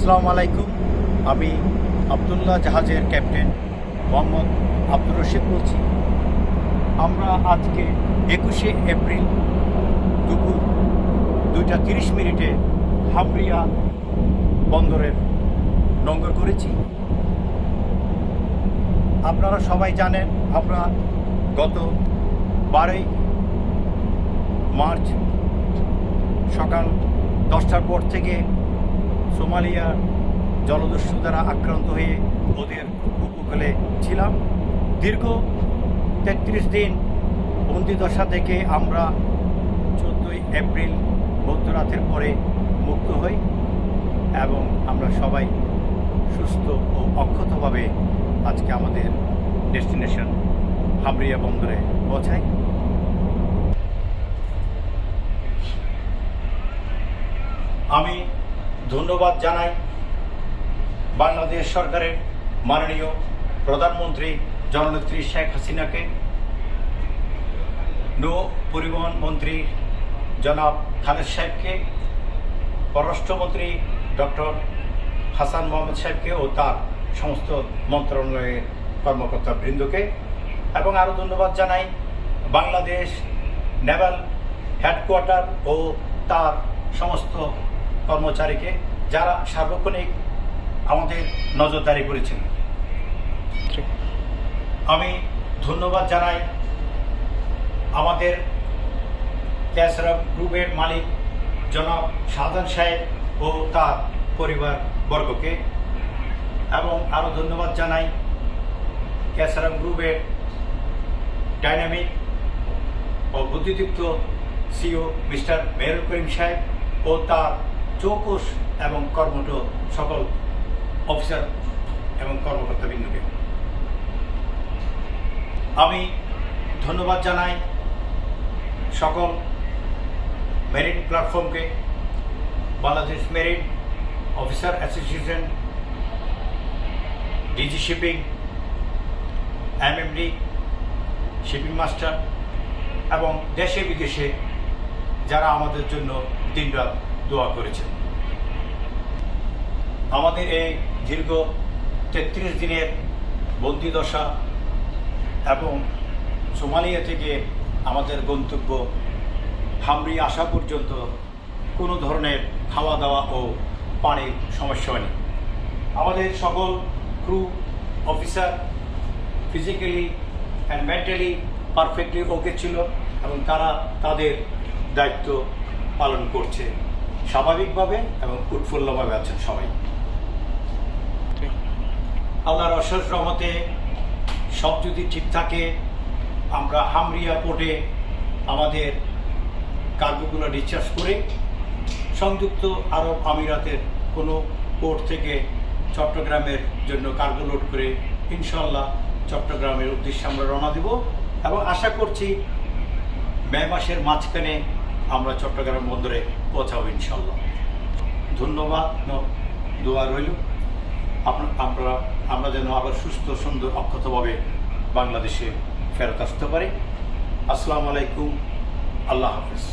আসসালামু আলাইকুম। আমি আবদুল্লাহ জাহাজের ক্যাপ্টেন মোহাম্মদ আব্দুর রশিদ বলছি। আমরা আজকে 21শে এপ্রিল দুপুর 2:30 হামরিয়া বন্দরের নোঙ্গর করেছি। আপনারা সবাই জানেন আমরা গত 12ই মার্চ সকাল 10টার পর থেকে সোমালিয়া জলদস্যু দ্বারা আক্রান্ত হয়ে ওদের উপকূলে ছিলাম। দীর্ঘ 33 দিন বন্দিদশা থেকে আমরা 14ই এপ্রিল মধ্যরাতের পরে মুক্ত হই এবং আমরা সবাই সুস্থ ও অক্ষতভাবে আজকে আমাদের ডেস্টিনেশন হামরিয়া বন্দরে পৌঁছাই। আমি ধন্যবাদ জানাই বাংলাদেশ সরকারের মাননীয় প্রধানমন্ত্রী জননেত্রী শেখ হাসিনাকে, নৌ পরিবহন মন্ত্রী জনাব খালেদ সাহেবকে, পররাষ্ট্রমন্ত্রী ডক্টর হাসান মোহাম্মদ সাহেবকে ও তার সমস্ত মন্ত্রণালয়ের কর্মকর্তাবৃন্দকে, এবং আরও ধন্যবাদ জানাই বাংলাদেশ নেভাল হেডকোয়ার্টার ও তার সমস্ত কর্মচারীকে, যারা সার্বক্ষণিক আমাদের নজরদারি করেছেন। আমি ধন্যবাদ জানাই আমাদের ক্যাসরা গ্রুপের মালিক জনাব শাহজাহান সাহেব ও তার পরিবারবর্গকে, এবং আরও ধন্যবাদ জানাই ক্যাসরা গ্রুপের ডাইনামিক ও বুদ্ধিদীপ্ত সিও মিস্টার মেহরুল করিম সাহেব ও তার চৌকস এবং কর্মঠ সকল অফিসার এবং কর্মকর্তাবৃন্দকে। আমি ধন্যবাদ জানাই সকল মেরিন প্ল্যাটফর্মকে, Bangladesh marine officer association, DG shipping, MMD, shipping master এবং দেশে বিদেশে যারা আমাদের জন্য দিনরাত দোয়া করেছেন। আমাদের এই দীর্ঘ 33 দিনের বন্দিদশা এবং সোমালিয়া থেকে আমাদের গন্তব্য হামরিয়া আসা পর্যন্ত কোনো ধরনের খাওয়া দাওয়া ও পানির সমস্যা হয়নি। আমাদের সকল crew officer physically and mentally perfectly okay ছিল এবং তারা তাদের দায়িত্ব পালন করছে স্বাভাবিকভাবে এবং উৎফুল্লভাবে আছেন সবাই। আল্লাহর অশেষ রহমতে সব যদি ঠিক থাকে, আমরা হামরিয়া পোর্টে আমাদের কার্গোগুলো ডিসচার্জ করে সংযুক্ত আরব আমিরাতের কোনো পোর্ট থেকে চট্টগ্রামের জন্য কার্গো লোড করে ইনশাল্লাহ চট্টগ্রামের উদ্দেশ্যে আমরা রওনা দেব, এবং আশা করছি মে মাসের মাঝখানে আমরা চট্টগ্রাম বন্দরে পৌঁছাবো ইনশাল্লাহ। ধন্যবাদ, দোয়া রইল আমরা যেন আবার সুস্থ সুন্দর অক্ষতভাবে বাংলাদেশে ফেরত আসতে পারি। আসসালামু আলাইকুম, আল্লাহ হাফেজ।